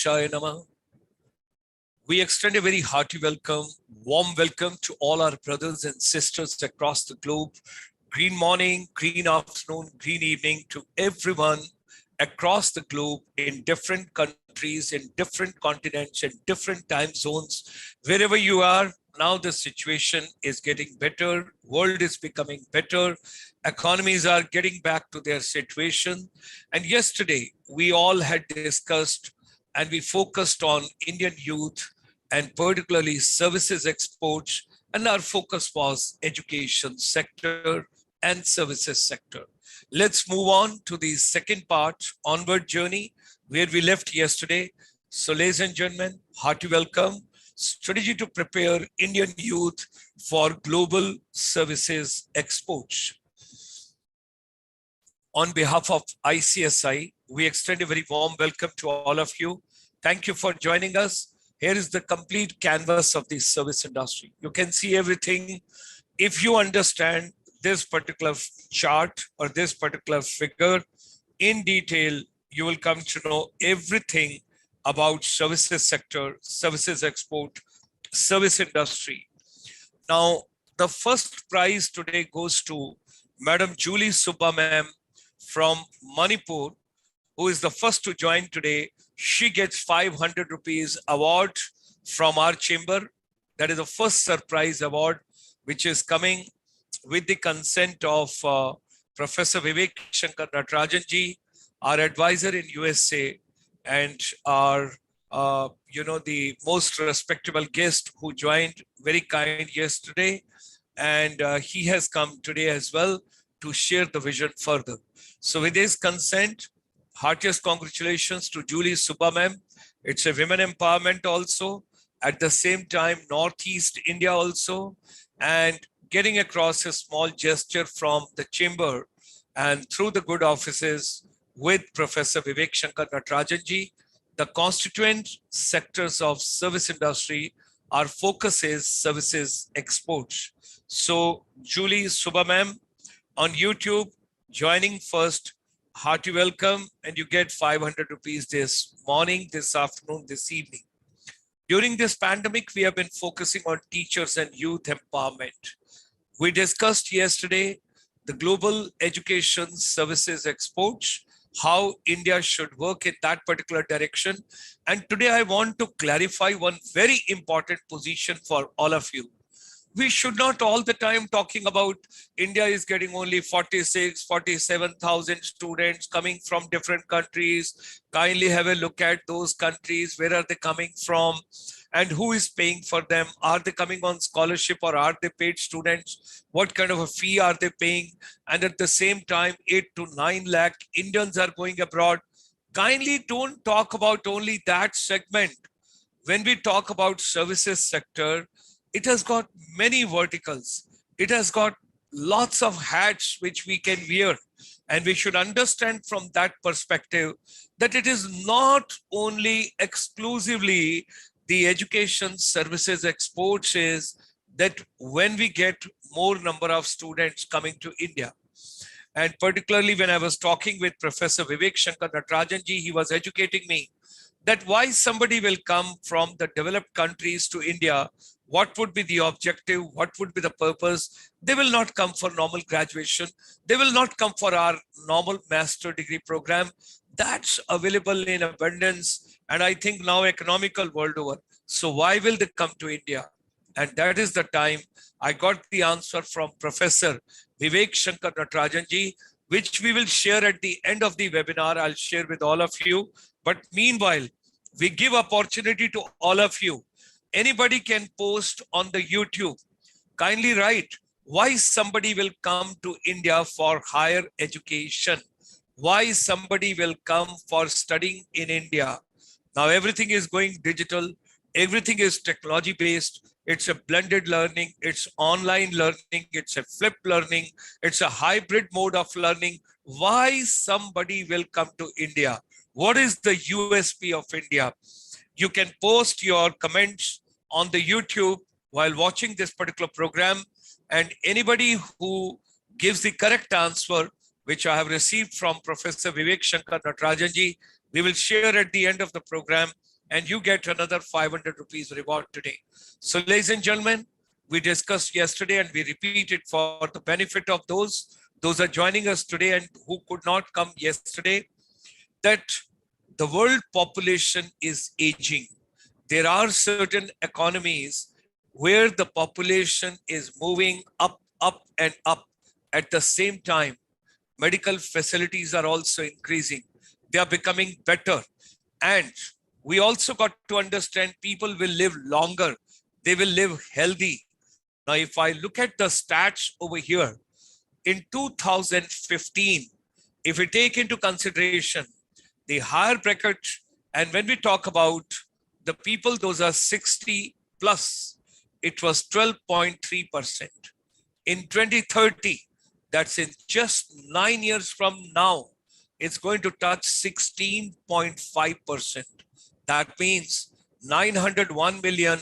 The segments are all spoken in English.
Ganaeshaya Namah. We extend a very hearty welcome, warm welcome to all our brothers and sisters across the globe. Green morning, green afternoon, green evening to everyone across the globe in different countries, in different continents, in different time zones. Wherever you are, now the situation is getting better, world is becoming better, economies are getting back to their situation. And yesterday, we all had discussed and we focused on Indian youth and particularly services exports, and our focus was education sector and services sector. Let's move on to the second part, onward journey, where we left yesterday. So ladies and gentlemen, hearty welcome. Strategy to prepare Indian youth for global services exports. On behalf of ICSI, we extend a very warm welcome to all of you. Thank you for joining us. Here is the complete canvas of the service industry. You can see everything. If you understand this particular chart or this particular figure in detail, you will come to know everything about services sector, services export, service industry. Now, the first prize today goes to Madam Julie Subba ma'am from Manipur, who is the first to join today. She gets 500 rupees award from our chamber. That is the first surprise award, which is coming with the consent of Professor Vivek Shankar Natarajan ji, our advisor in USA, and our, the most respectable guest who joined, very kind yesterday. And he has come today as well to share the vision further. So with his consent, heartiest congratulations to Julie Subba ma'am. It's a women empowerment also. At the same time, Northeast India also. And getting across a small gesture from the chamber and through the good offices with Professor Vivek Shankar Natarajan ji, the constituent sectors of service industry, our focus is services exports. So Julie Subba ma'am on YouTube, joining first, hearty welcome, and you get 500 rupees this morning, this afternoon, this evening. During this pandemic, we have been focusing on teachers and youth empowerment. We discussed yesterday the global education services exports, how India should work in that particular direction. And today I want to clarify one very important position for all of you. We should not all the time talking about India is getting only 47,000 students coming from different countries. Kindly have a look at those countries. Where are they coming from? And who is paying for them? Are they coming on scholarship or are they paid students? What kind of a fee are they paying? And at the same time, 8 to 9 lakh Indians are going abroad. Kindly don't talk about only that segment. When we talk about services sector, it has got many verticals. It has got lots of hats which we can wear. And we should understand from that perspective that it is not only exclusively the education services exports, is that when we get more number of students coming to India. And particularly when I was talking with Professor Vivek Shankar Natarajan ji, he was educating me that why somebody will come from the developed countries to India. What would be the objective? What would be the purpose? They will not come for normal graduation. They will not come for our normal master degree program. That's available in abundance. And I think now economical world over. So why will they come to India? And that is the time I got the answer from Professor Vivek Shankar Natarajan ji, which we will share at the end of the webinar. I'll share with all of you. But meanwhile, we give opportunity to all of you. Anybody can post on the YouTube. Kindly write why somebody will come to India for higher education. Why somebody will come for studying in India. Now everything is going digital. Everything is technology based. It's a blended learning. It's online learning. It's a flipped learning. It's a hybrid mode of learning. Why somebody will come to India? What is the USP of India? You can post your comments on the YouTube while watching this particular program, and anybody who gives the correct answer, which I have received from Professor Vivek Shankar Natarajan ji, we will share at the end of the program and you get another 500 rupees reward today. So ladies and gentlemen, we discussed yesterday and we repeat it for the benefit of those are joining us today and who could not come yesterday, that the world population is aging. There are certain economies where the population is moving up, up and up. At the same time, medical facilities are also increasing. They are becoming better. And we also got to understand people will live longer. They will live healthy. Now, if I look at the stats over here, in 2015, if we take into consideration the higher bracket, and when we talk about the people, those are 60 plus, it was 12.3%. In 2030, that's in just 9 years from now, it's going to touch 16.5%. That means 901 million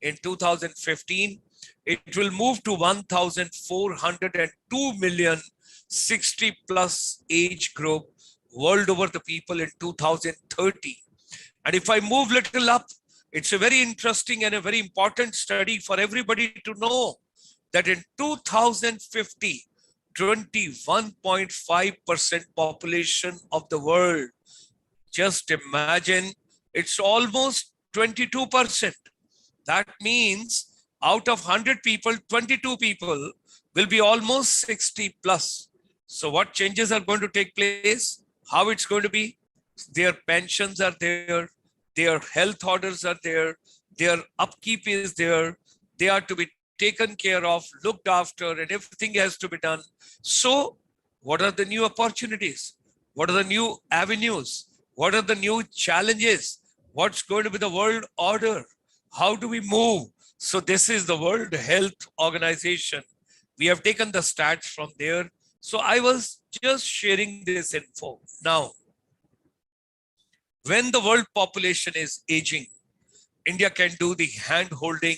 in 2015. It will move to 1,402 million 60 plus age group world over the people in 2030. And if I move little up, it's a very interesting and a very important study for everybody to know that in 2050, 21.5% population of the world. Just imagine, it's almost 22%. That means out of 100 people, 22 people will be almost 60 plus. So what changes are going to take place? How it's going to be? Their pensions are there, their health orders are there, their upkeep is there, they are to be taken care of, looked after, and everything has to be done. So what are the new opportunities? What are the new avenues? What are the new challenges? What's going to be the world order? How do we move? So this is the World Health Organization. We have taken the stats from there. So I was just sharing this info. Now, when the world population is aging, India can do the hand holding,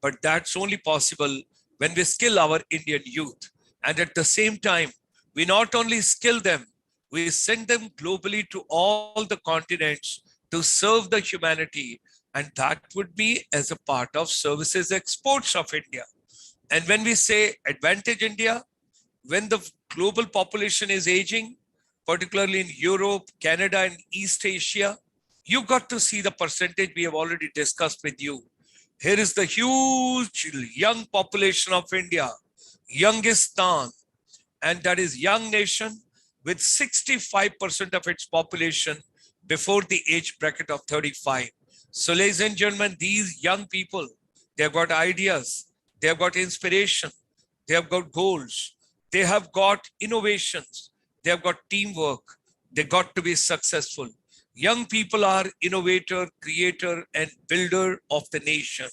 but that's only possible when we skill our Indian youth. And at the same time, we not only skill them, we send them globally to all the continents to serve the humanity. And that would be as a part of services exports of India. And when we say advantage India, when the global population is aging, particularly in Europe, Canada, and East Asia, you got to see the percentage we have already discussed with you. Here is the huge young population of India, Youngistan, and that is young nation with 65% of its population before the age bracket of 35. So ladies and gentlemen, these young people, they've got ideas, they've got inspiration, they have got goals, they have got innovations, they have got teamwork, they got to be successful. Young people are innovator, creator, and builder of the nation.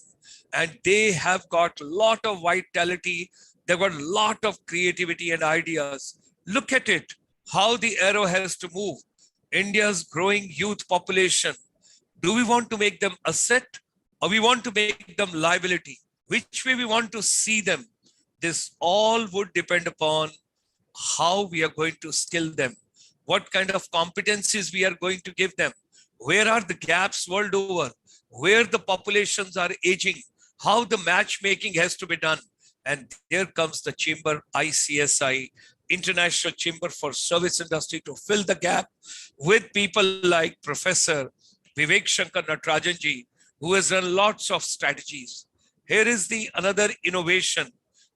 And they have got a lot of vitality. They've got a lot of creativity and ideas. Look at it, how the arrow has to move. India's growing youth population. Do we want to make them asset or we want to make them liability? Which way we want to see them? This all would depend upon how we are going to skill them. What kind of competencies we are going to give them? Where are the gaps world over? Where the populations are aging? How the matchmaking has to be done? And there comes the chamber, ICSI, International Chamber for Service Industry, to fill the gap with people like Professor Vivek Shankar Natarajan ji, who has done lots of strategies. Here is the another innovation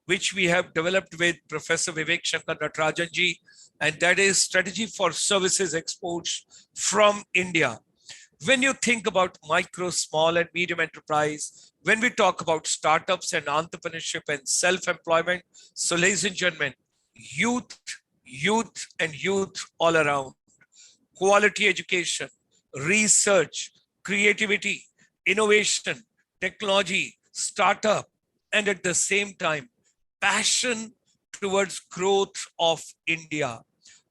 which we have developed with Professor Vivek Shankar Natarajan ji, and that is strategy for services exports from India. When you think about micro, small, and medium enterprise, when we talk about startups and entrepreneurship and self-employment, so ladies and gentlemen, youth, and youth all around, quality education, research, creativity, innovation, technology, startup, and at the same time, passion towards growth of India.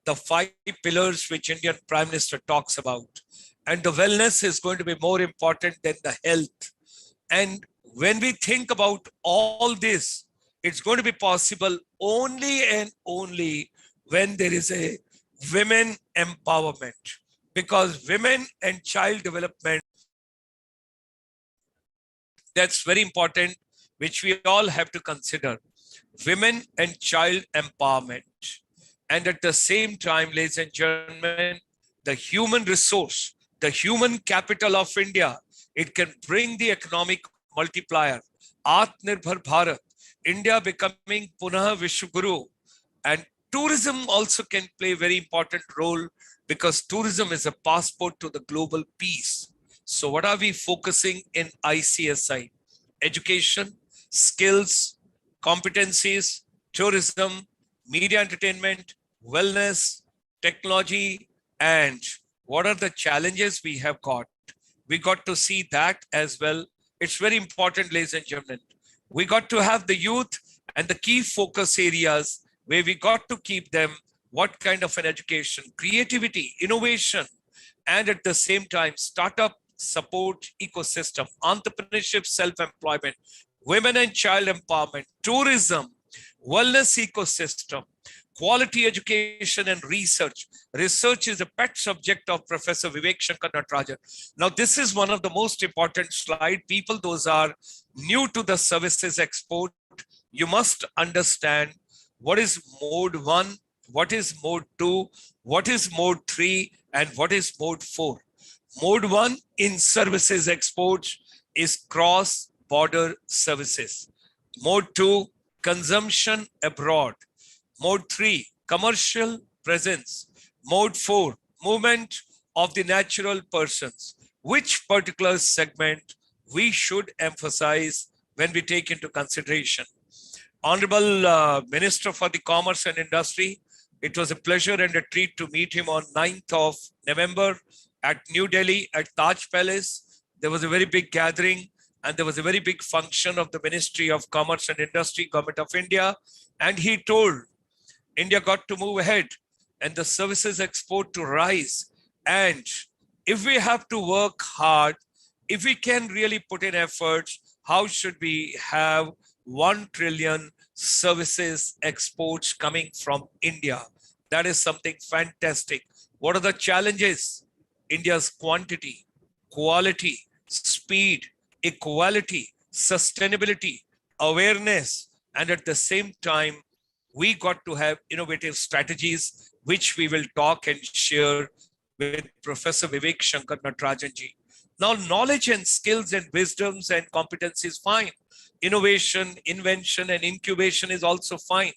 The 5 pillars which Indian Prime Minister talks about. And the wellness is going to be more important than the health. And when we think about all this, it's going to be possible only and only when there is a women empowerment. Because women and child development that's very important, which we all have to consider. Women and child empowerment. And at the same time, ladies and gentlemen, the human resource, the human capital of India, it can bring the economic multiplier. Atmanirbhar Bharat, India becoming Punah Vishwaguru. And tourism also can play a very important role because tourism is a passport to the global peace. So what are we focusing in ICSI? Education, skills, competencies, tourism, media entertainment, wellness, technology, and what are the challenges we have got? We got to see that as well. It's very important, ladies and gentlemen. We got to have the youth and the key focus areas where we got to keep them, what kind of an education, creativity, innovation, and at the same time, startup support ecosystem, entrepreneurship, self-employment, women and child empowerment, tourism, wellness ecosystem, quality education and research. Research is a pet subject of Professor Vivek Shankar Natarajan. Now, this is one of the most important slide. People, those are new to the services export, you must understand what is mode 1, what is mode 2, what is mode 3, and what is mode 4. Mode 1 in services exports is cross-border services. Mode 2, consumption abroad. Mode 3, commercial presence. Mode 4, movement of the natural persons. Which particular segment we should emphasize when we take into consideration? Honorable Minister for the Commerce and Industry, it was a pleasure and a treat to meet him on 9th of November at New Delhi at Taj Palace. There was a very big gathering and there was a very big function of the Ministry of Commerce and Industry, Government of India. And he told India got to move ahead and the services export to rise. And if we have to work hard, if we can really put in efforts, how should we have 1 trillion services exports coming from India? That is something fantastic. What are the challenges? India's quantity, quality, speed, equality, sustainability, awareness, and at the same time, we got to have innovative strategies, which we will talk and share with Professor Vivek Shankar Natarajan ji. Now, knowledge and skills and wisdoms and competencies, fine. Innovation, invention, and incubation is also fine.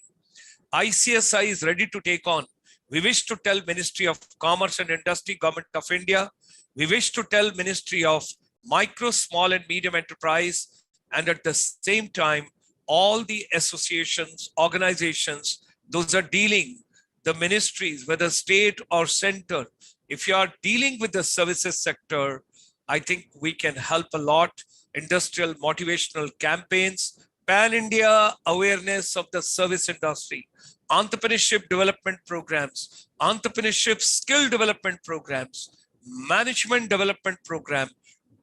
ICSI is ready to take on. We wish to tell Ministry of Commerce and Industry, Government of India. We wish to tell Ministry of Micro, Small and Medium Enterprise, and at the same time, all the associations, organizations, those are dealing, the ministries, whether state or center. If you are dealing with the services sector, I think we can help a lot. Industrial motivational campaigns, pan-India awareness of the service industry, entrepreneurship development programs, entrepreneurship skill development programs, management development program,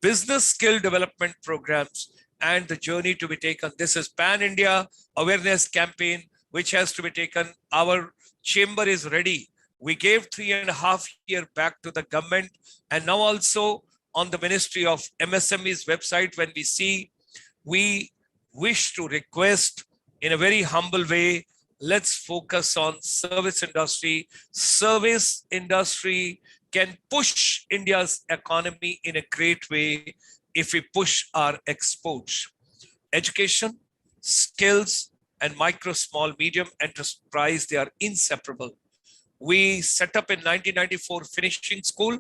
business skill development programs, and the journey to be taken. This is pan-India awareness campaign, which has to be taken. Our chamber is ready. We gave 3.5 years back to the government, and now also on the Ministry of MSME's website, when we see, we wish to request in a very humble way, let's focus on service industry. Service industry can push India's economy in a great way if we push our exports. Education, skills, and micro, small, medium enterprise, they are inseparable. We set up in 1994 finishing school,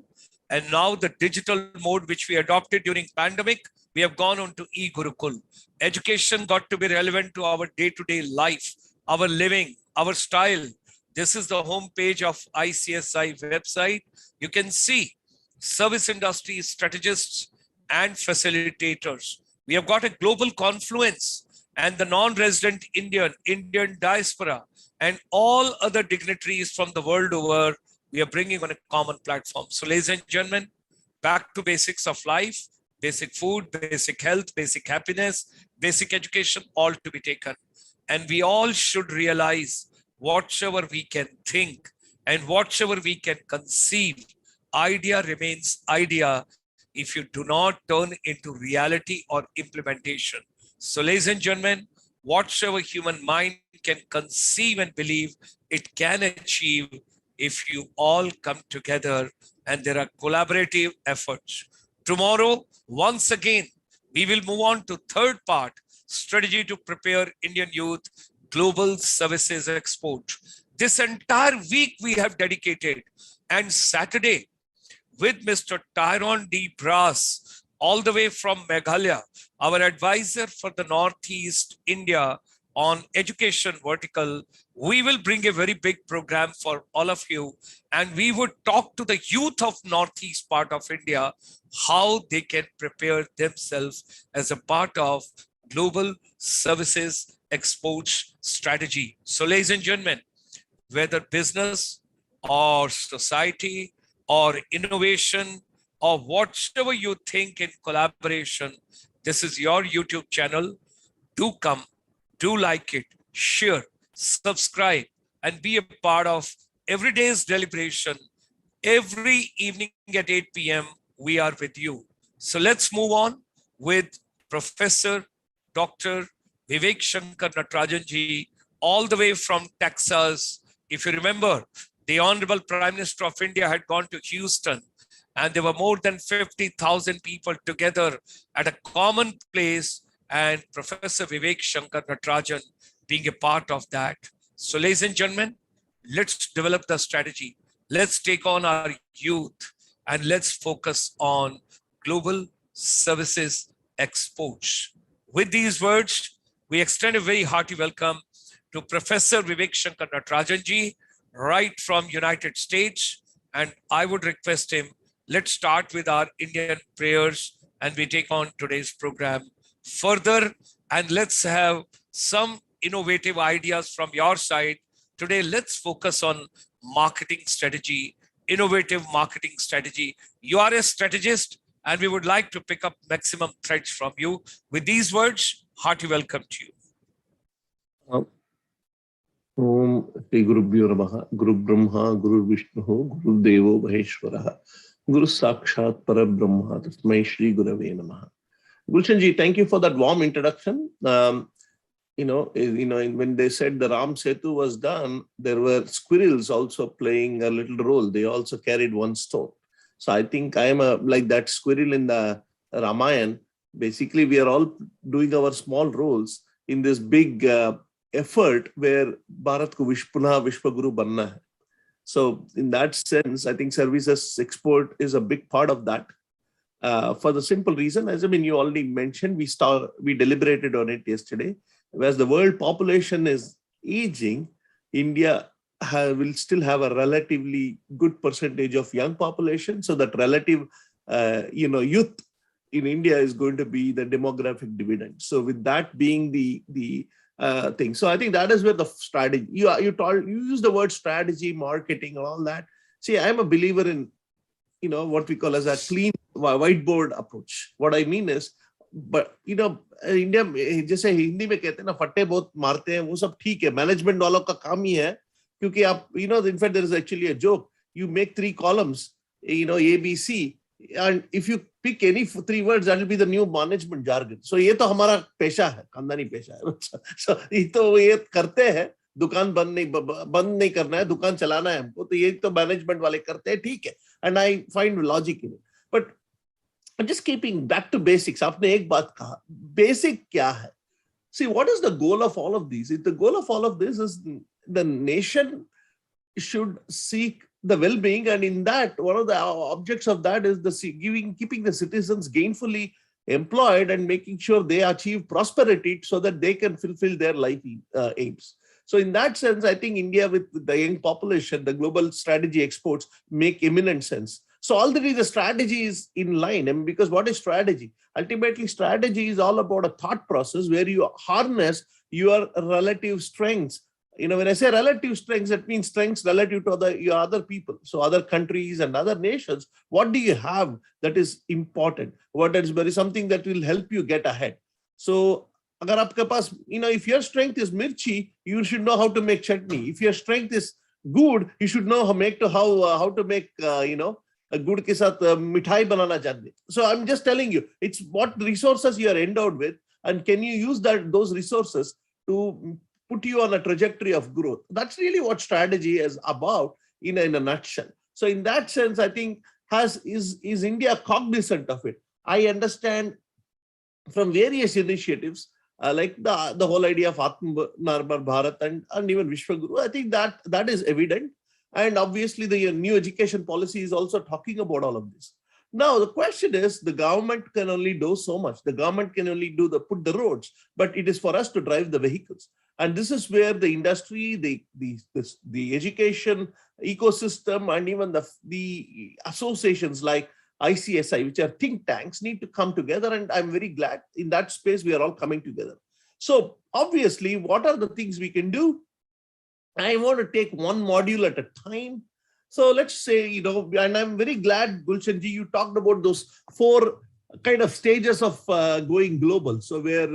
and now the digital mode which we adopted during pandemic, we have gone on to e-Gurukul. Education got to be relevant to our day-to-day life, our living, our style. This is the homepage of ICSI website. You can see service industry strategists and facilitators. We have got a global confluence, and the non-resident Indian diaspora, and all other dignitaries from the world over, we are bringing on a common platform. So ladies and gentlemen, back to basics of life, basic food, basic health, basic happiness, basic education, all to be taken. And we all should realize whatever we can think and whatever we can conceive, idea remains idea if you do not turn into reality or implementation. So, ladies and gentlemen, whatsoever human mind can conceive and believe, it can achieve if you all come together and there are collaborative efforts. Tomorrow, once again, we will move on to third part, strategy to prepare Indian youth global services export. This entire week we have dedicated, and Saturday with Mr. Tyrone D. Brass, all the way from Meghalaya, our advisor for the Northeast India on education vertical. We will bring a very big program for all of you, and we would talk to the youth of Northeast part of India, how they can prepare themselves as a part of global services exports strategy. So, ladies and gentlemen, whether business or society or innovation or whatever you think in collaboration, this is your YouTube channel. Do come, do like it, share, subscribe, and be a part of every day's deliberation. Every evening at 8 p.m., we are with you. So let's move on with Professor Dr. Vivek Shankar Natarajan ji, all the way from Texas. If you remember, the Honorable Prime Minister of India had gone to Houston, and there were more than 50,000 people together at a common place, and Professor Vivek Shankar Natarajan being a part of that. So, ladies and gentlemen, let's develop the strategy. Let's take on our youth and let's focus on global services exports. With these words, we extend a very hearty welcome to Professor Vivek Shankar Natarajan ji, right from United States. And I would request him, let's start with our Indian prayers and we take on today's program further, and let's have some innovative ideas from your side. Today, let's focus on marketing strategy, innovative marketing strategy. You are a strategist and we would like to pick up maximum threads from you. With these words, hearty welcome to you. Om Shri Gurubhyo Namaha, Guru Brahma, Guru Vishnu, Guru Devo Maheshwaraha, Guru Sakshat Parabrahma, Tasmai Shri Gurave Namaha. Gulshan ji, thank you for that warm introduction. When they said the Ram Setu was done, there were squirrels also playing a little role. They also carried one stone. So I think I am like that squirrel in the Ramayana. Basically, we are all doing our small roles in this big effort where Bharat ko Vishwaguru banna hai. So in that sense, I think services export is a big part of that. For the simple reason, as you already mentioned, we deliberated on it yesterday. Whereas the world population is aging, India will still have a relatively good percentage of young population. So that relative, youth in India is going to be the demographic dividend. So with that being the thing, so I think that is where the strategy. You use the word strategy, marketing, and all that. See, I am a believer in what we call as a clean whiteboard approach. What I mean is, but India जैसे हिंदी में कहते हैं ना फट्टे बहुत मारते हैं वो सब ठीक है मैनेजमेंट वालों का काम ही है क्योंकि आप in fact there is actually a joke, you make 3 columns, A B C, and if you pick any 3 words that will be the new management jargon. So ये तो हमारा पेशा है, खानदानी पेशा है. So ये तो ये करते हैं, दुकान बंद नहीं करना है, दुकान चलाना है हमको, तो ये तो मैनेजमेंट वाले करते हैं, ठीक है, and I find logic in it. But just keeping back to basics, आपने एक बात कहा, basic क्या है? See, what is the goal of all of these? The goal of all of this is the nation should seek the well-being, and in that, one of the objects of that is keeping the citizens gainfully employed and making sure they achieve prosperity so that they can fulfill their life aims. So in that sense, I think India with the young population, the global strategy exports make eminent sense. So already the strategy is in line, because what is strategy? Ultimately, strategy is all about a thought process where you harness your relative strengths. When I say relative strengths, that means strengths relative to your other people. So other countries and other nations, what do you have that is important? What is something that will help you get ahead? So agar aapke paas, if your strength is mirchi, you should know how to make chutney. If your strength is good, you should know how to make गुड़ के साथ मिठाई बनाना जानते. So I'm just telling you, it's what resources you are endowed with, and can you use those resources to put you on a trajectory of growth. That's really what strategy is about in a nutshell. So in that sense, I think is India cognizant of it? I understand from various initiatives, like the whole idea of Atmanirbhar Bharat and even Vishwaguru. I think that is evident. And obviously the new education policy is also talking about all of this. Now, the question is, the government can only do so much. The government can only put the roads, but it is for us to drive the vehicles. And this is where the industry, the education ecosystem, and even the associations like ICSI, which are think tanks, need to come together. And I'm very glad in that space, we are all coming together. So obviously, what are the things we can do? I want to take one module at a time. So let's say, and I'm very glad, Gulshanji, you talked about those 4 kind of stages of going global. So where,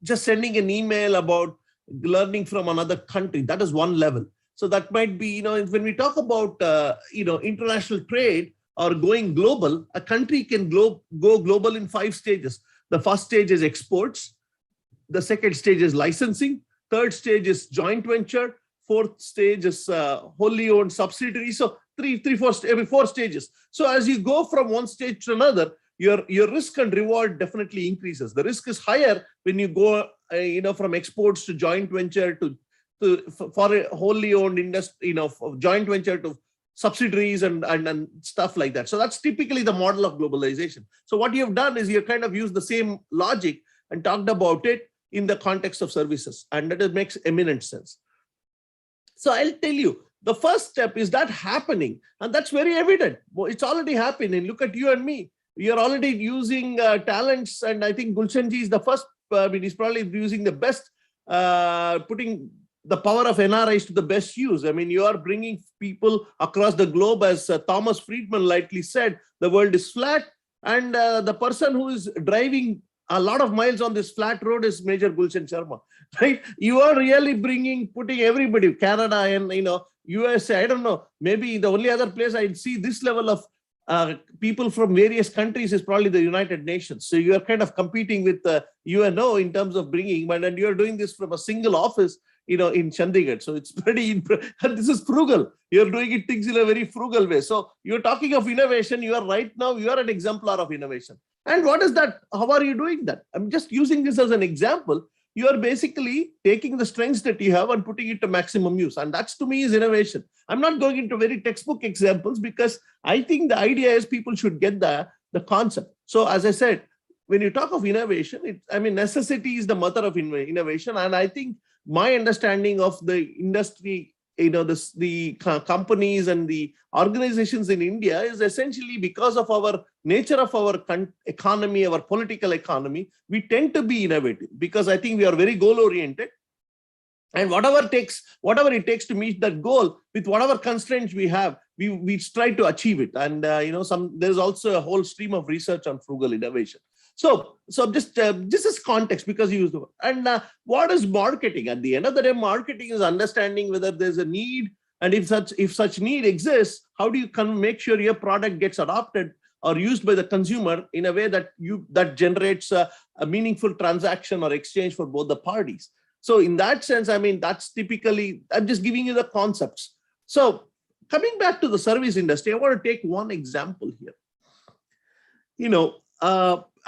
just sending an email about learning from another country, that is one level. So that might be, when we talk about, international trade or going global, a country can go global in 5 stages. The first stage is exports. The second stage is licensing. Third stage is joint venture. Fourth stage is wholly owned subsidiary. So 4 stages. So as you go from one stage to another, your risk and reward definitely increases. The risk is higher when you go, from exports to joint venture for a wholly owned industry, joint venture to subsidiaries and stuff like that. So that's typically the model of globalization. So what you've done is you kind of used the same logic and talked about it in the context of services, and that makes eminent sense. So I'll tell you, the first step is that happening, and that's very evident. Well, it's already happening. Look at you and me. We are already using talents, and I think Gulshanji is the first. He's probably using the best, putting the power of NRIs to the best use. I mean, you are bringing people across the globe, as Thomas Friedman lightly said, the world is flat, and the person who is driving a lot of miles on this flat road is Major Gulshan Sharma, right? You are really putting everybody, Canada and, USA, I don't know, maybe the only other place I'd see this level of people from various countries is probably the United Nations. So you are kind of competing with the UNO in terms of bringing, and you're doing this from a single office, in Chandigarh. So it's pretty, and this is frugal. You're doing things in a very frugal way. So you're talking of innovation. You are right now, you are an exemplar of innovation. And what is that? How are you doing that? I'm just using this as an example. You are basically taking the strengths that you have and putting it to maximum use. And that's, to me, is innovation. I'm not going into very textbook examples, because I think the idea is people should get the concept. So as I said, when you talk of innovation, necessity is the mother of innovation. And I think my understanding of the industry, the companies and the organizations in India is essentially because of our nature of our economy, our political economy, we tend to be innovative because I think we are very goal oriented. And whatever it takes to meet that goal with whatever constraints we have, we try to achieve it. And there's also a whole stream of research on frugal innovation. So just this is context, because you use the word. And what is marketing? At the end of the day, marketing is understanding whether there's a need, and if such need exists, how do you make sure your product gets adopted or used by the consumer in a way that generates a meaningful transaction or exchange for both the parties. So in that sense, that's typically, I'm just giving you the concepts. So coming back to the service industry, I want to take one example here.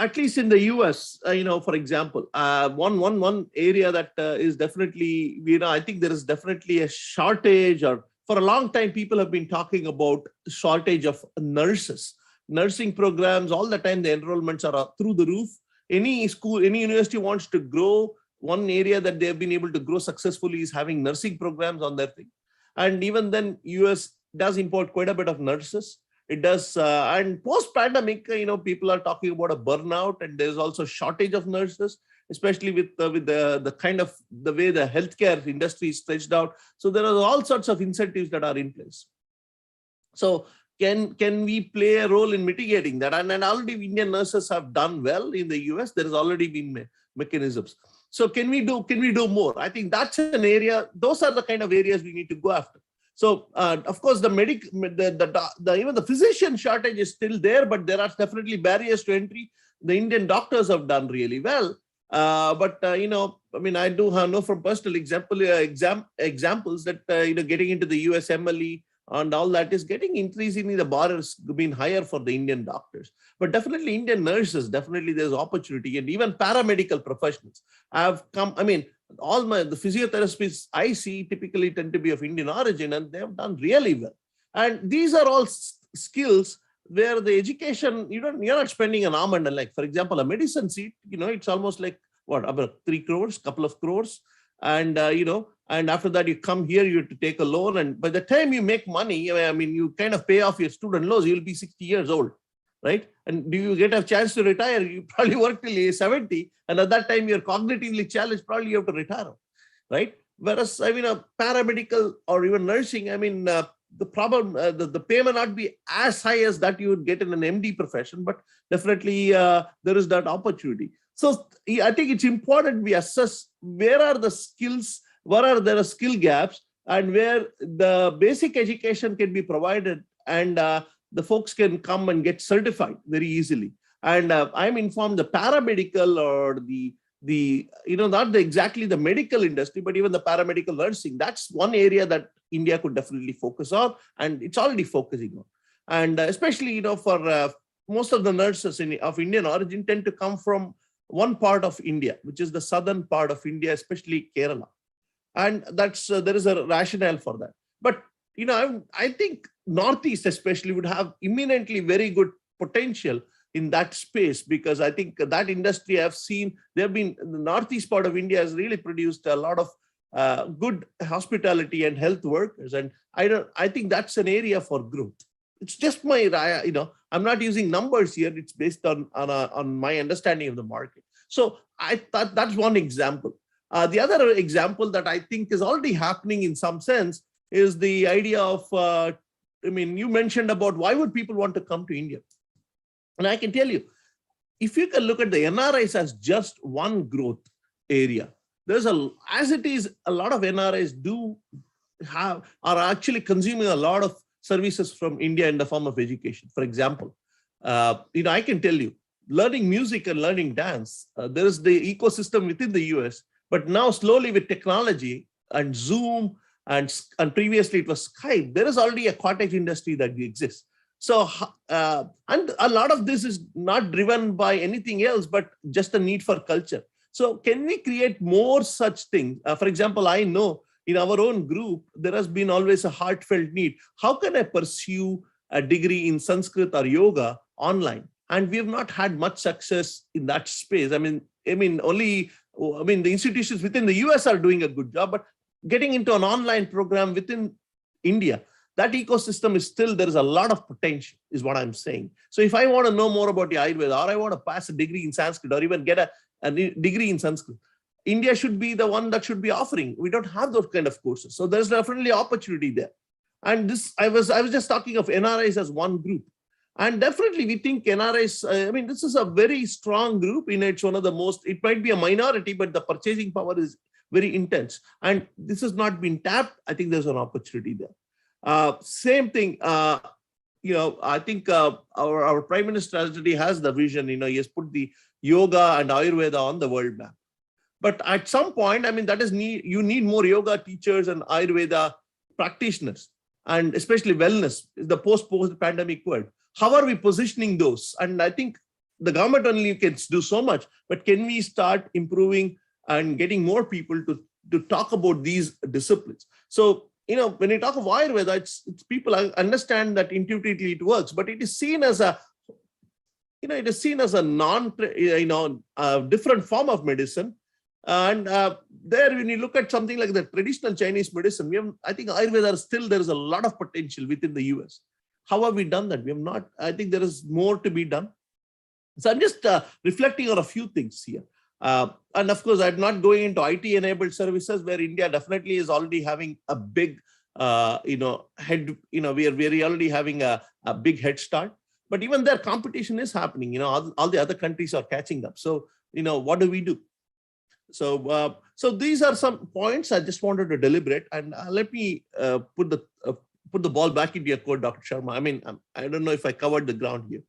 At least in the US, for example, one area that is definitely, I think there is definitely a shortage, or for a long time, people have been talking about shortage of nurses. Nursing programs, all the time, the enrollments are through the roof. Any school, any university wants to grow. One area that they've been able to grow successfully is having nursing programs on their thing. And even then, US does import quite a bit of nurses. It does, and post-pandemic, people are talking about a burnout, and there's also shortage of nurses, especially with the kind of the way the healthcare industry is stretched out. So there are all sorts of incentives that are in place. So can we play a role in mitigating that? And already Indian nurses have done well in the US. There has already been mechanisms. So can we do more? I think that's an area. Those are the kind of areas we need to go after. So of course, even the physician shortage is still there, but there are definitely barriers to entry. The Indian doctors have done really well. I do know from personal examples that, getting into the USMLE and all that is getting increasingly, the bar has been higher for the Indian doctors. But definitely Indian nurses, definitely there's opportunity, and even paramedical professionals have come. The physiotherapists I see typically tend to be of Indian origin, and they have done really well. And these are all skills where the education, you're not spending an arm and a leg. For example, a medicine seat, it's almost like about 3 crores, couple of crores. And, and after that you come here, you have to take a loan. And by the time you make money, you kind of pay off your student loans, you'll be 60 years old, right? And do you get a chance to retire? You probably work till you're 70. And at that time you're cognitively challenged, probably you have to retire, right? Whereas, a paramedical or even nursing, the problem, the pay may not be as high as that you would get in an MD profession, but definitely there is that opportunity. So I think it's important we assess where are the skills, where are there skill gaps, and where the basic education can be provided, and the folks can come and get certified very easily. And I'm informed the paramedical or not exactly the medical industry, but even the paramedical nursing, that's one area that India could definitely focus on, and it's already focusing on. And especially, for most of the nurses of Indian origin tend to come from one part of India, which is the southern part of India, especially Kerala. And that's there is a rationale for that. But, I think Northeast especially would have eminently very good potential in that space, because I think that industry I've seen, the Northeast part of India has really produced a lot of good hospitality and health workers. And I think that's an area for growth. It's just my, I'm not using numbers here. It's based on my understanding of the market. So I thought that's one example. The other example that I think is already happening in some sense is the idea of, you mentioned about why would people want to come to India? And I can tell you, if you can look at the NRIs as just one growth area, as it is, a lot of NRIs are actually consuming a lot of services from India in the form of education. For example, I can tell you, learning music and learning dance, there is the ecosystem within the US, but now slowly with technology and Zoom and previously it was Skype, there is already a cottage industry that exists. So, and a lot of this is not driven by anything else, but just a need for culture. So can we create more such things? For example, I know in our own group, there has been always a heartfelt need. How can I pursue a degree in Sanskrit or yoga online? And we have not had much success in that space. The institutions within the US are doing a good job, but getting into an online program within India, that ecosystem is still, there is a lot of potential, is what I'm saying. So if I want to know more about the Ayurveda, or I want to pass a degree in Sanskrit, or even get a degree in Sanskrit, India should be the one that should be offering. We don't have those kind of courses. So there's definitely opportunity there. And this, I was just talking of NRIs as one group. And definitely we think NRIs, this is a very strong group. It's one of the most, it might be a minority, but the purchasing power is very intense. And this has not been tapped. I think there's an opportunity there. Same thing, I think our Prime Minister already has the vision, he has put the yoga and Ayurveda on the world map. But at some point, you need more yoga teachers and Ayurveda practitioners, and especially wellness, the post-pandemic world. How are we positioning those? And I think the government only can do so much, but can we start improving and getting more people to talk about these disciplines? So, when you talk of Ayurveda, it's people understand that intuitively it works, but it is seen as a, different form of medicine. And there, when you look at something like the traditional Chinese medicine, I think Ayurveda there is a lot of potential within the US. How have we done that? We have not. I think there is more to be done. So I'm just reflecting on a few things here. And of course, I'm not going into IT-enabled services, where India definitely is already having a big, we are already having a big head start. But even there, competition is happening. All the other countries are catching up. So, what do we do? So these are some points I just wanted to deliberate, and let me put the ball back into your court, Dr. Sharma. I mean, I don't know if I covered the ground here.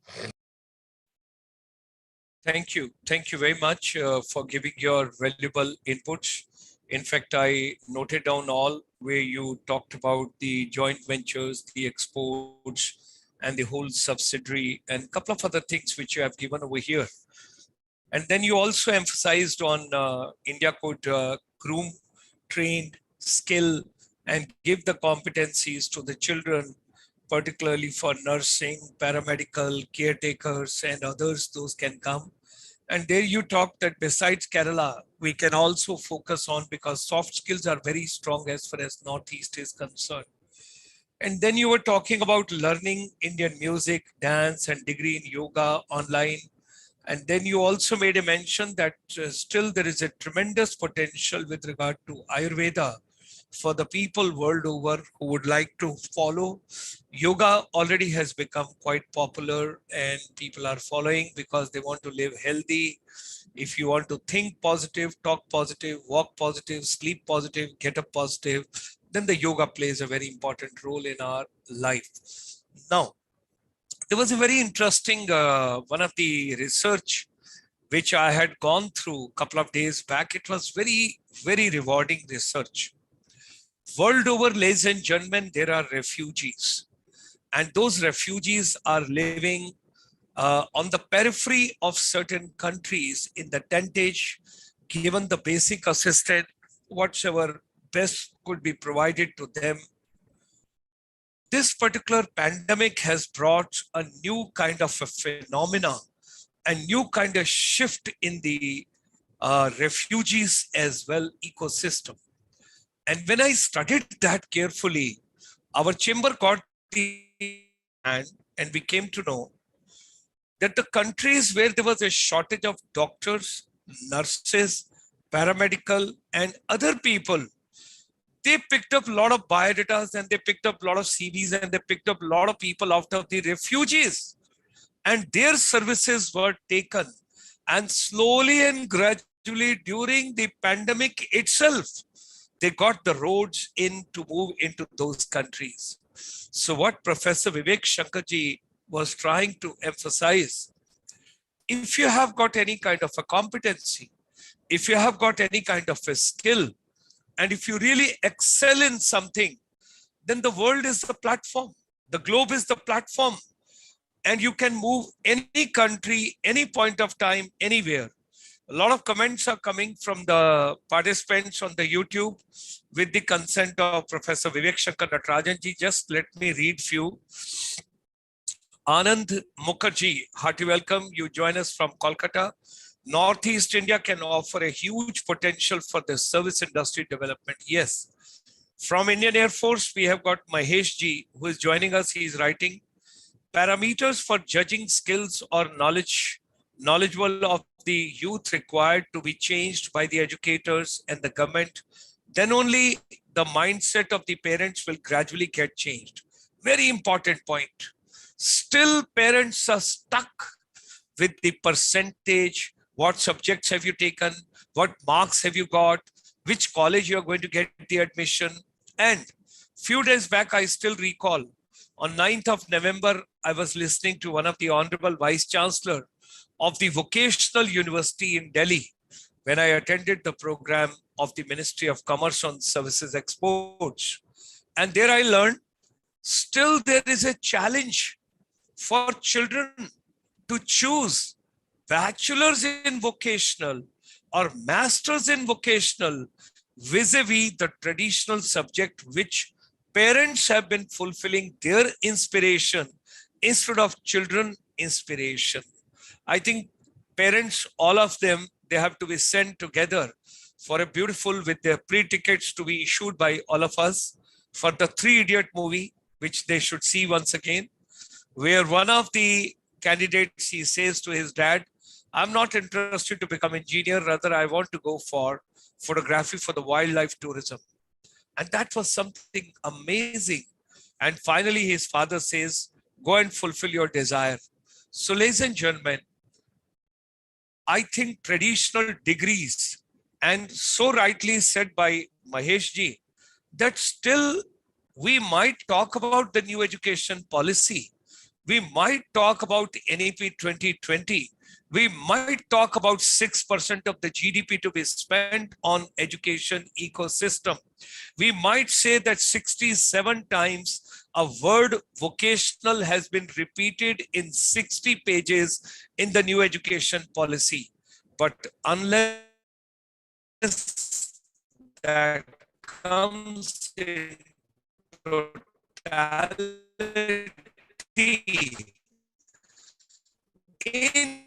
Thank you. Thank you very much for giving your valuable inputs. In fact, I noted down all where you talked about the joint ventures, the exports, and the whole subsidiary, and a couple of other things which you have given over here. And then you also emphasized on India could groom, train, skill, and give the competencies to the children, particularly for nursing, paramedical, caretakers, and others, those can come. And there you talk that besides Kerala, we can also focus on, because soft skills are very strong as far as Northeast is concerned. And then you were talking about learning Indian music, dance, and degree in yoga online. And then you also made a mention that still there is a tremendous potential with regard to Ayurveda for the people world over who would like to follow. Yoga already has become quite popular and people are following because they want to live healthy. If you want to think positive, talk positive, walk positive, sleep positive, get up positive, then the yoga plays a very important role in our life. Now, there was a very interesting one of the research which I had gone through a couple of days back. It was very, very rewarding research. World over, ladies and gentlemen, there are refugees. And those refugees are living on the periphery of certain countries in the tentage, given the basic assistance, whatever best could be provided to them. This particular pandemic has brought a new kind of a phenomena, a new kind of shift in the refugees as well ecosystem. And when I studied that carefully, our chamber got the hand and we came to know that the countries where there was a shortage of doctors, nurses, paramedical, and other people, they picked up a lot of biodatas and they picked up a lot of CVs and they picked up a lot of people out of the refugees. And their services were taken. And slowly and gradually during the pandemic itself, they got the roads in to move into those countries. So what Professor Vivek Shankar ji was trying to emphasize, if you have got any kind of a competency, if you have got any kind of a skill, and if you really excel in something, then the world is the platform. The globe is the platform. And you can move any country, any point of time, anywhere. A lot of comments are coming from the participants on the YouTube with the consent of Professor Vivek Shankar Natarajan ji. Just let me read few. Anand Mukherjee, hearty welcome. You join us from Kolkata. Northeast India can offer a huge potential for the service industry development. Yes. From Indian Air Force, we have got Mahesh ji, who is joining us. He is writing, parameters for judging skills or knowledgeable of the youth required to be changed by the educators and the government. Then only the mindset of the parents will gradually get changed. Very important point. Still, parents are stuck with the percentage. What subjects have you taken? What marks have you got? Which college you are going to get the admission? And few days back, I still recall, on 9th of November, I was listening to one of the Honorable Vice Chancellor of the Vocational University in Delhi when I attended the program of the Ministry of Commerce on Services Exports. And there I learned, still there is a challenge for children to choose bachelor's in vocational or master's in vocational vis-a-vis the traditional subject which parents have been fulfilling their inspiration instead of children inspiration. I think parents, all of them, they have to be sent together for a beautiful with their pre-tickets to be issued by all of us for the Three Idiot movie, which they should see once again, where one of the candidates, he says to his dad, I'm not interested to become engineer, rather I want to go for photography for the wildlife tourism. And that was something amazing. And finally, his father says, go and fulfill your desire. So ladies and gentlemen, I think traditional degrees And so rightly said by Mahesh ji, that still we might talk about the new education policy. We might talk about NEP 2020. We might talk about 6% of the GDP to be spent on education ecosystem. We might say that 67 times a word vocational has been repeated in 60 pages in the new education policy. But unless that comes in totality in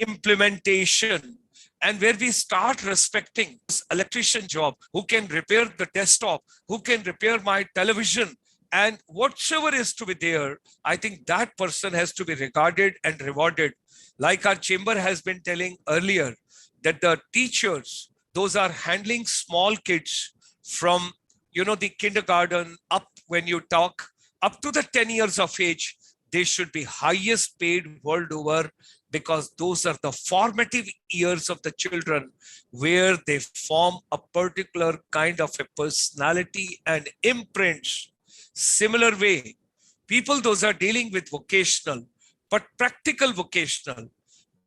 implementation, and where we start respecting this electrician job, who can repair the desktop, who can repair my television, and whatsoever is to be there, I think that person has to be regarded and rewarded. Like our chamber has been telling earlier, that the teachers, those are handling small kids from, the kindergarten up, when you talk up to the 10 years of age, they should be highest paid world over, because those are the formative years of the children where they form a particular kind of a personality and imprints. Similar way, people, those are dealing with vocational, but practical vocational.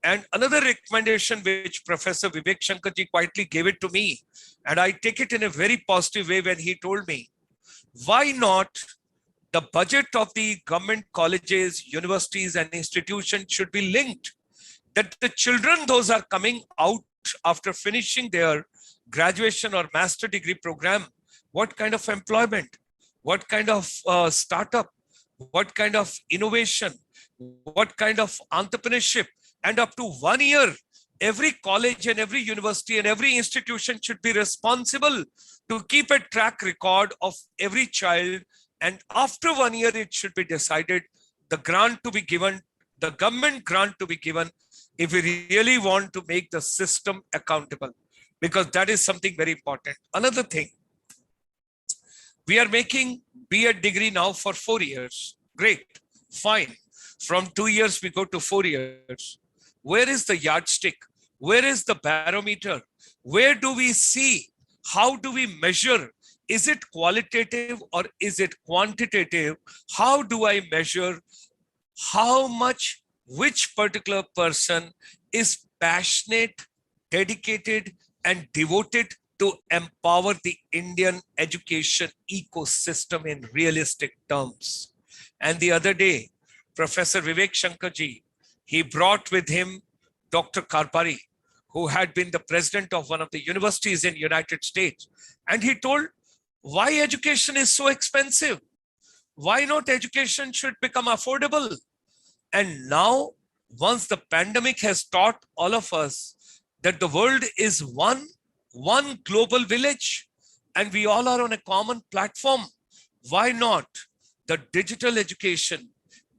And another recommendation which Professor Vivek Shankar ji quietly gave it to me, and I take it in a very positive way when he told me, why not the budget of the government colleges, universities, and institutions should be linked, that the children, those are coming out after finishing their graduation or master degree program, what kind of employment, what kind of startup, what kind of innovation, what kind of entrepreneurship, and up to 1 year, every college and every university and every institution should be responsible to keep a track record of every child. And after 1 year, it should be decided the grant to be given, the government grant to be given, if we really want to make the system accountable, because that is something very important. Another thing, we are making B.Ed degree now for 4 years. Great, fine. From 2 years, we go to 4 years. Where is the yardstick? Where is the barometer? Where do we see? How do we measure? Is it qualitative or is it quantitative? How do I measure how much which particular person is passionate, dedicated, and devoted to empower the Indian education ecosystem in realistic terms? And the other day, Professor Vivek Shankar ji, he brought with him Dr. Karpari, who had been the president of one of the universities in United States. And he told, why education is so expensive? Why not education should become affordable? And now, once the pandemic has taught all of us that the world is one global village, and we all are on a common platform, why not the digital education,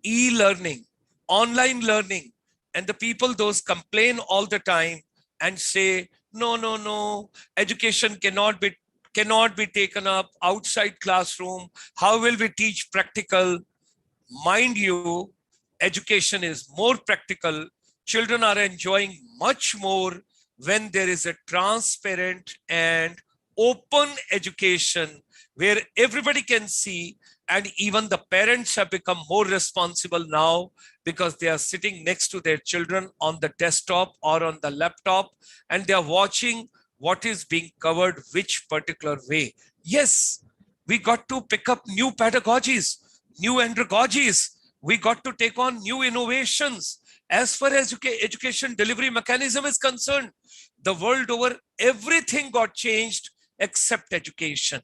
e-learning, online learning, and the people, those complain all the time and say, no, education cannot be taken up outside classroom. How will we teach practical? Mind you, education is more practical. Children are enjoying much more when there is a transparent and open education where everybody can see, and even the parents have become more responsible now because they are sitting next to their children on the desktop or on the laptop, and they are watching what is being covered, which particular way. Yes, we got to pick up new pedagogies, new andragogies. We got to take on new innovations. As far as education delivery mechanism is concerned, the world over, everything got changed except education.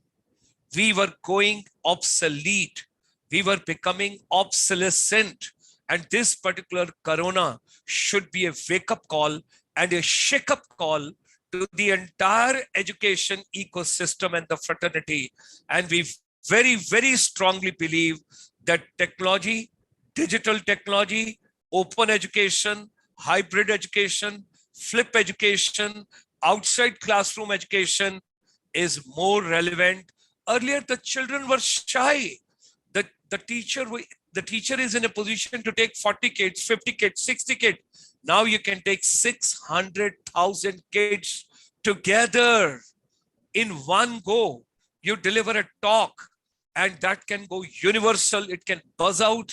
We were going obsolete. We were becoming obsolescent. And this particular corona should be a wake-up call and a shake-up call to the entire education ecosystem and the fraternity. And we very, very strongly believe that technology, digital technology, open education, hybrid education, flip education, outside classroom education is more relevant. Earlier, the children were shy. The teacher is in a position to take 40 kids, 50 kids, 60 kids. Now you can take 600,000 kids together in one go. You deliver a talk and that can go universal. It can buzz out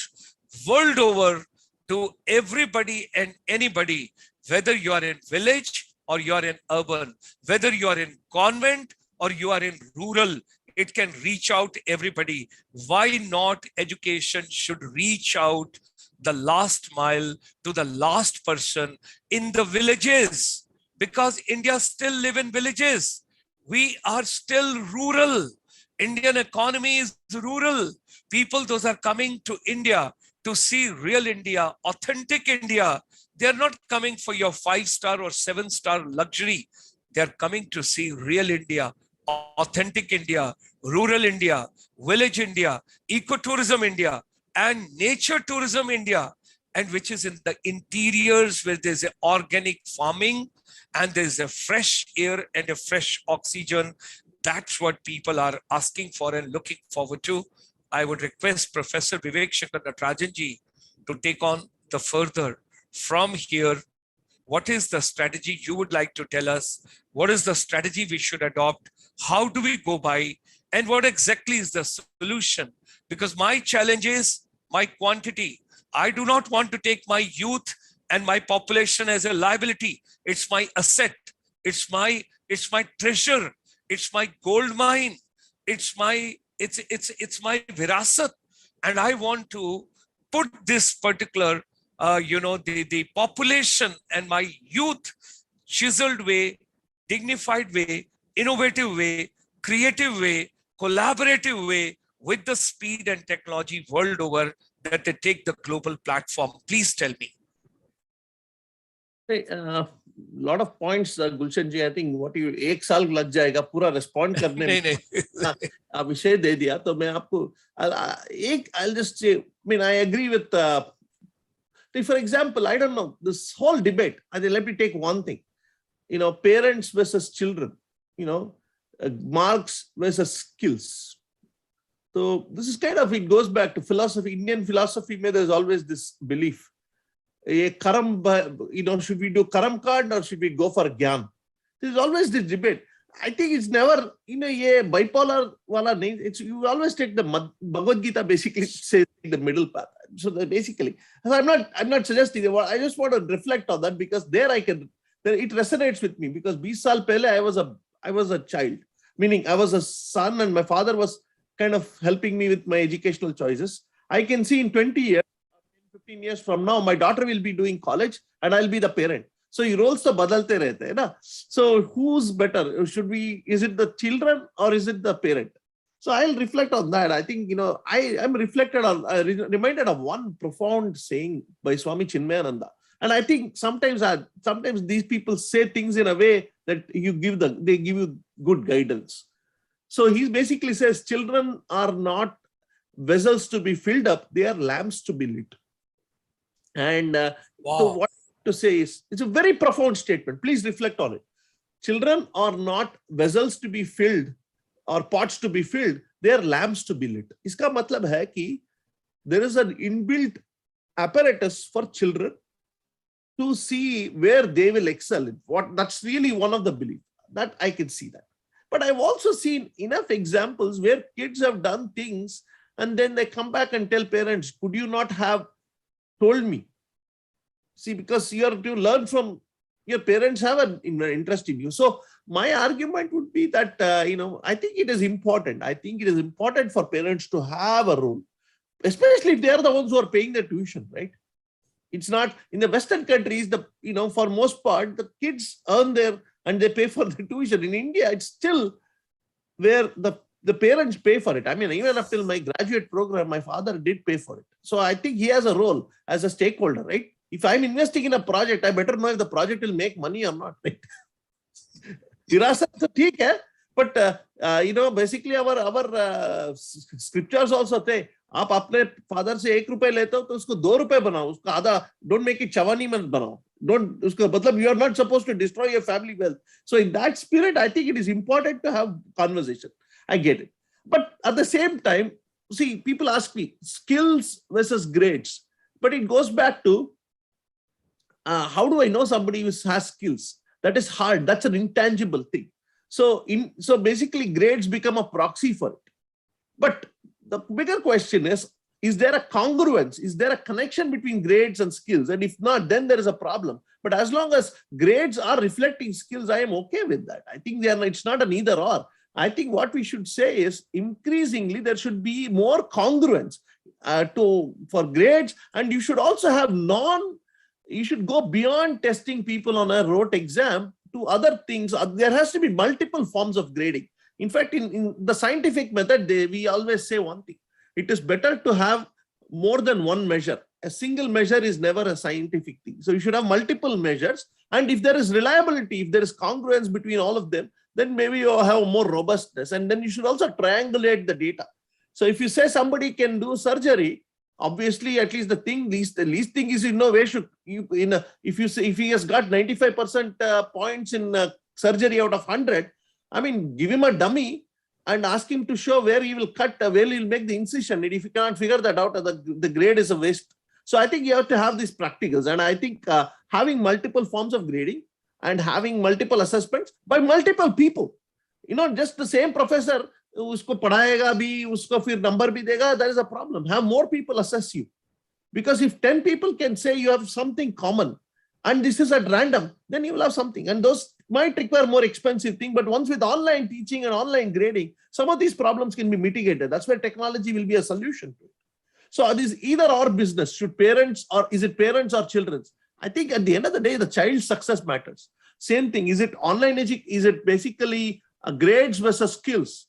world over to everybody and anybody, whether you are in village or you are in urban, whether you are in convent or you are in rural, it can reach out to everybody. Why not education should reach out the last mile to the last person in the villages? Because India still live in villages. We are still rural. Indian economy is rural. People, those are coming to India to see real India, authentic India. They're not coming for your 5-star or 7-star luxury. They're coming to see real India, authentic India, rural India, village India, ecotourism India, and nature tourism India, and which is in the interiors where there's a organic farming and there's a fresh air and a fresh oxygen. That's what people are asking for and looking forward to. I would request Professor Vivek Shankar Natarajan ji to take on the further from here. What is the strategy you would like to tell us? What is the strategy we should adopt? How do we go by? And what exactly is the solution? Because my challenge is my quantity. I do not want to take my youth and my population as a liability. It's my asset. It's my treasure. It's my gold mine. It's my virasat. And I want to put this particular, the population and my youth, chiseled way, dignified way, innovative way, creative way, collaborative way, with the speed and technology world over that they take the global platform. Please tell me. Lot of points, Gulshan ji. I think what you एक साल लग जाएगा पूरा respond करने में. विषय दे दिया तो मैं आपको I'll just say, I mean, I agree with. For example, I don't know this whole debate. I think let me take one thing. Parents versus children. Marks versus skills. So this is kind of, it goes back to philosophy. Indian philosophy, there's always this belief. Should we do karam card or should we go for gyan? There's always this debate. I think it's never, bipolar wala nahi. You always take the Bhagavad Gita basically says the middle path. So basically, I'm not suggesting. I just want to reflect on that because it resonates with me because 20 saal pehle I was a child, meaning I was a son and my father was kind of helping me with my educational choices. I can see in 20 years, 15 years from now, my daughter will be doing college and I'll be the parent. So your roles to badalte rehte hai na. So who's better? Is it the children or is it the parent? So I'll reflect on that. I think, I'm reminded of one profound saying by Swami Chinmayananda. And I think sometimes these people say things in a way that they give you good guidance. So he basically says, children are not vessels to be filled up, they are lamps to be lit. And so what to say is, it's a very profound statement. Please reflect on it. Children are not vessels to be filled or pots to be filled, they are lamps to be lit. Iska matlab hai ki there is an inbuilt apparatus for children to see where they will excel. That's really one of the beliefs that I can see that. But I've also seen enough examples where kids have done things and then they come back and tell parents, could you not have told me? See, because you have to learn from your parents have an interest in you. So my argument would be that, I think it is important. I think it is important for parents to have a role, especially if they are the ones who are paying the tuition, right? It's not in the Western countries, for most part, the kids earn and they pay for the tuition. In India, it's still where the parents pay for it. I mean, even up till my graduate program, my father did pay for it. So I think he has a role as a stakeholder, right? If I'm investing in a project, I better know if the project will make money or not, right? Virasat to theek hai, but basically our scriptures also say, आप अपने father से 1 रुपए लेते हो तो उसको 2 रुपए बनाओ, उसका आधा, don't make it चवानी मत बनाओ, don't उसका मतलब you are not supposed to destroy your family wealth. So in that spirit, I think it is important to have conversation. I get it, but at the same time, see, people ask me skills versus grades, but it goes back to how do I know somebody has skills? That is hard. That's an intangible thing. So basically grades become a proxy for it. But the bigger question is there a congruence? Is there a connection between grades and skills? And if not, then there is a problem. But as long as grades are reflecting skills, I am okay with that. I think it's not an either or. I think what we should say is increasingly there should be more congruence for grades, and you should also have you should go beyond testing people on a rote exam to other things. There has to be multiple forms of grading. In fact, in the scientific method, we always say one thing. It is better to have more than one measure. A single measure is never a scientific thing. So you should have multiple measures. And if there is reliability, if there is congruence between all of them, then maybe you have more robustness. And then you should also triangulate the data. So if you say somebody can do surgery, obviously, at least the least thing is, if he has got 95% points in surgery out of 100, I mean, give him a dummy and ask him to show where he will cut, where he will make the incision. And if you cannot figure that out, the grade is a waste. So I think you have to have these practicals. And I think having multiple forms of grading and having multiple assessments by multiple people, just the same professor, usko padhayega bhi, usko fir number bhi dega, that is a problem. Have more people assess you. Because if 10 people can say you have something common and this is at random, then you will have something. And those might require more expensive thing, but once with online teaching and online grading, some of these problems can be mitigated. That's where technology will be a solution to it. So this either or business, is it parents or children's? I think at the end of the day, the child's success matters. Same thing, is it online education? Is it basically grades versus skills?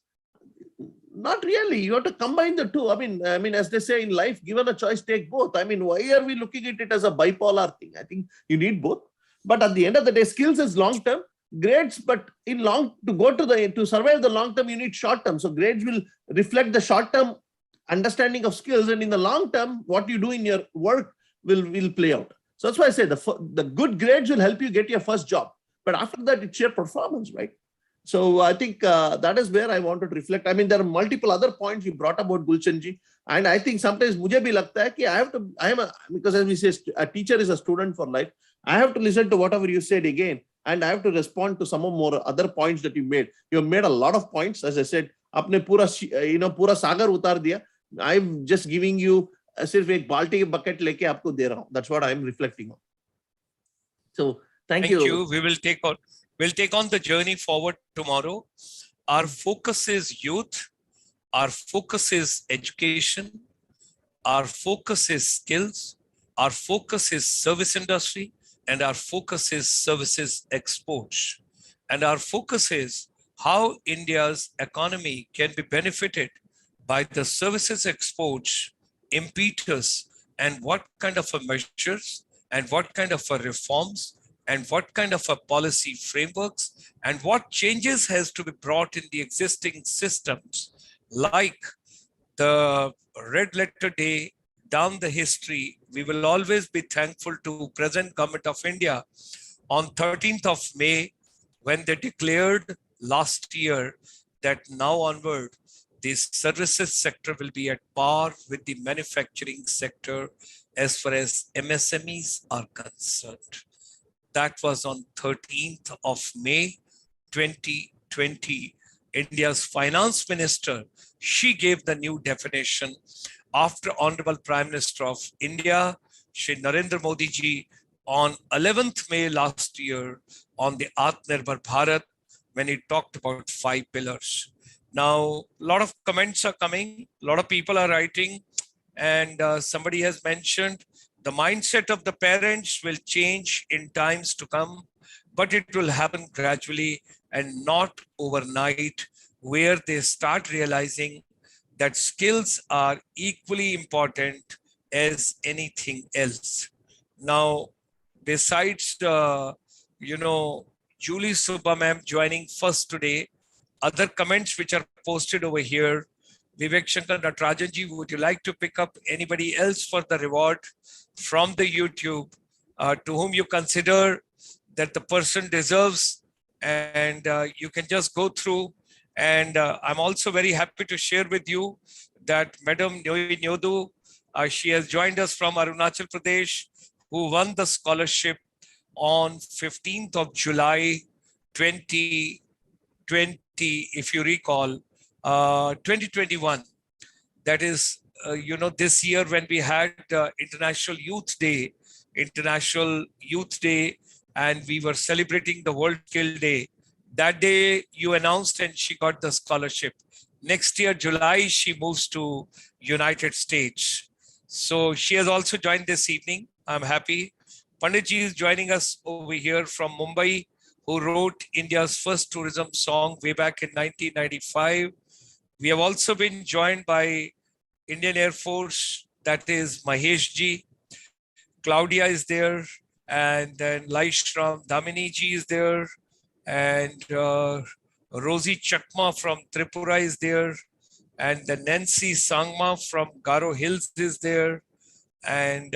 Not really. You have to combine the two. I mean, as they say in life, given a choice, take both. I mean, why are we looking at it as a bipolar thing? I think you need both. But at the end of the day, skills is long term, grades. But to survive the long term, you need short term. So grades will reflect the short term understanding of skills, and in the long term, what you do in your work will play out. So that's why I say the good grades will help you get your first job. But after that, it's your performance, right? So I think that is where I wanted to reflect. I mean, there are multiple other points you brought about, Gulchanji. And I think sometimes mujhe bhi lagta hai ki because as we say, a teacher is a student for life. I have to listen to whatever you said again. And I have to respond to some more other points that you made. You have made a lot of points. As I said, apne pura sagar utar diya. I'm just giving you sirf ek balti bucket leke aapko de raha hu. That's what I'm reflecting on. So thank you. We'll take on the journey forward tomorrow. Our focus is youth. Our focus is education. Our focus is skills. Our focus is service industry. And our focus is services exports. And our focus is how India's economy can be benefited by the services exports impetus, and what kind of a measures and what kind of a reforms and what kind of a policy frameworks and what changes has to be brought in the existing systems, like the red letter day down the history. We will always be thankful to present government of India on 13th of May, when they declared last year that now onward, the services sector will be at par with the manufacturing sector as far as MSMEs are concerned. That was on 13th of May, 2020. India's finance minister, she gave the new definition after Honorable Prime Minister of India, Shri Narendra Modi ji, on 11th May last year on the Atmanirbhar Bharat, when he talked about 5 pillars. Now, a lot of comments are coming, a lot of people are writing, and somebody has mentioned the mindset of the parents will change in times to come, but it will happen gradually and not overnight, where they start realizing that skills are equally important as anything else. Now, besides, Julie Subba ma'am joining first today, other comments which are posted over here. Vivek Shankar Natarajan ji, would you like to pick up anybody else for the reward from the YouTube to whom you consider that the person deserves, and you can just go through. And I'm also very happy to share with you that Madam Nyodu, she has joined us from Arunachal Pradesh, who won the scholarship on 15th of July 2020, if you recall, 2021. That is, this year when we had International Youth Day, and we were celebrating the World Skill Day. That day you announced and she got the scholarship. Next year, July, she moves to United States. So she has also joined this evening. I'm happy. Panditji is joining us over here from Mumbai, who wrote India's first tourism song way back in 1995. We have also been joined by Indian Air Force, that is Mahesh ji. Claudia is there, and then Laishram Damini ji is there, and Rosie Chakma from Tripura is there, and the Nancy Sangma from Garo Hills is there, and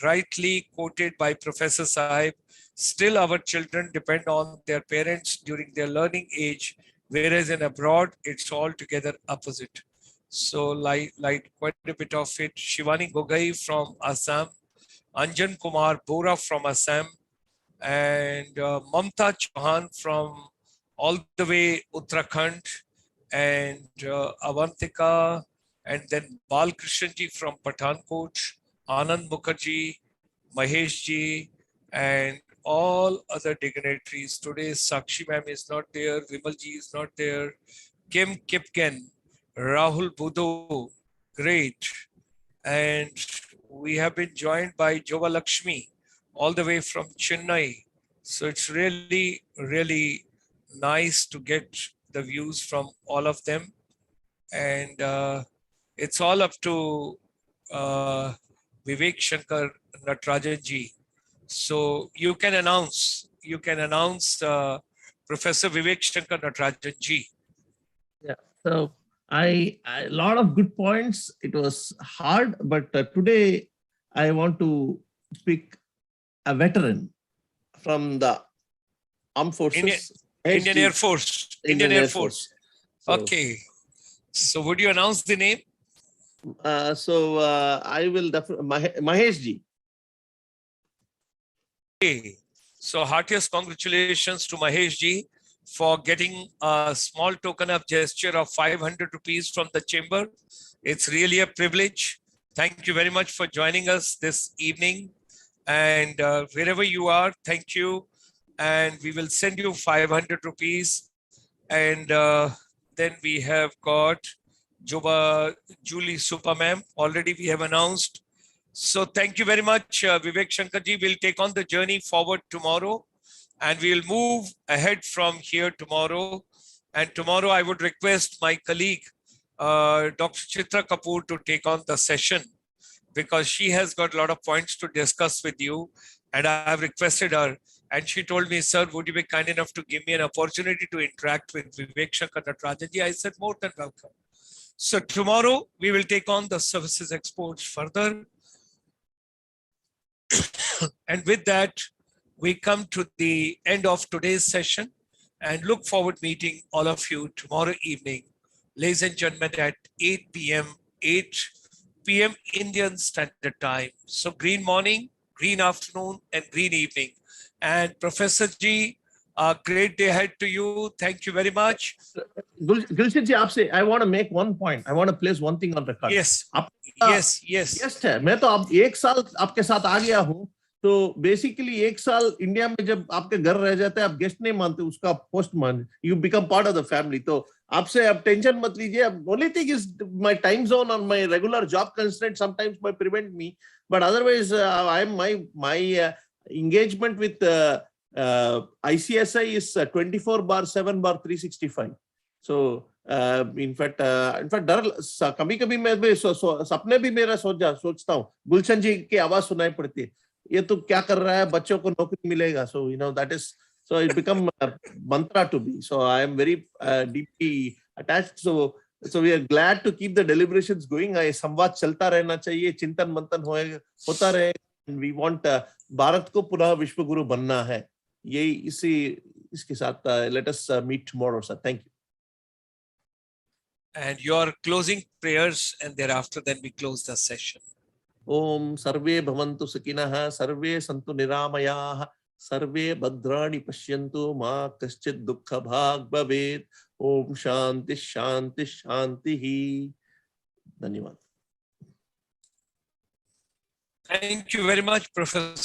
rightly quoted by Professor Sahib, still our children depend on their parents during their learning age, whereas in abroad, it's altogether opposite. So like quite a bit of it. Shivani Gogai from Assam, Anjan Kumar Bora from Assam, and Mamta Chauhan from all the way Uttarakhand, and Avantika, and then Balkrishanji from Pathankot, Anand Mukherjee, Mahesh ji, and all other dignitaries. Today, Sakshi ma'am is not there, Vimal ji is not there, Kim Kipken, Rahul Budho, great. And we have been joined by Jova Lakshmi, all the way from Chennai. So it's really, really nice to get the views from all of them. And it's all up to Vivek Shankar Natarajan ji. So you can announce Professor Vivek Shankar Natarajan ji. Yeah, so a lot of good points. It was hard, but today I want to pick a veteran from the Armed Forces. Indian Air Force. Indian Air Force. So, okay. So would you announce the name? I will definitely, Mahesh ji. Okay. So heartiest congratulations to Mahesh ji for getting a small token of gesture of 500 rupees from the chamber. It's really a privilege. Thank you very much for joining us this evening. And wherever you are, thank you. And we will send you 500 rupees. And then we have got Julie Super ma'am. Already we have announced. So thank you very much, Vivek Shankar ji. We'll take on the journey forward tomorrow. And we'll move ahead from here tomorrow. And tomorrow I would request my colleague, Dr. Chitra Kapoor, to take on the session, because she has got a lot of points to discuss with you. And I have requested her. And she told me, sir, would you be kind enough to give me an opportunity to interact with Vivek Shankar Natarajan ji? I said, more than welcome. So tomorrow we will take on the services exports further. And with that, we come to the end of today's session and look forward meeting all of you tomorrow evening, ladies and gentlemen, at 8 p.m. Indian Standard Time. So green morning, green afternoon, and green evening. And Professor Ji, a great day ahead to you. Thank you very much. Gulshan ji, I want to make one point. I want to place one thing on record. Yes. Yes. Guest है. मैं तो अब एक साल आपके साथ आ गया हूँ. तो बेसिकली एक साल इंडिया में जब आपके घर रह जाते हैं, आप गेस्ट नहीं मानते, उसका पोस्ट मान, you become part of the family. तो आपसे अब टेंशन मत लीजिए. Only thing is my time zone और my regular job constraint sometimes might prevent me, but otherwise I am my engagement with ICSI is 24/7/365. So in fact डर कभी-कभी मैं सपने भी मेरा सोचता हूँ, गुलशन जी की आवाज सुनाई पड़ती है, ये तो क्या कर रहा है, बच्चों को नौकरी मिलेगा. So that is, so it become a mantra to me. So I am very deeply attached. So we are glad to keep the deliberations going. संवाद चलता रहना चाहिए, चिंतन मंथन होता रहे. We want भारत को पुनः विश्व गुरु बनना है. यही इसके साथ let us meet tomorrow, sir. Thank you. And your closing prayers, and thereafter then we close the session. Om sarve bhavantu sukhinaha, sarve santu niramayaha, सर्वे भद्राणि पश्यन्तु मा कश्चित् दुःख भाग् भवेत्। ओम शांति शांति शांति ही। धन्यवाद। Thank you very much, Professor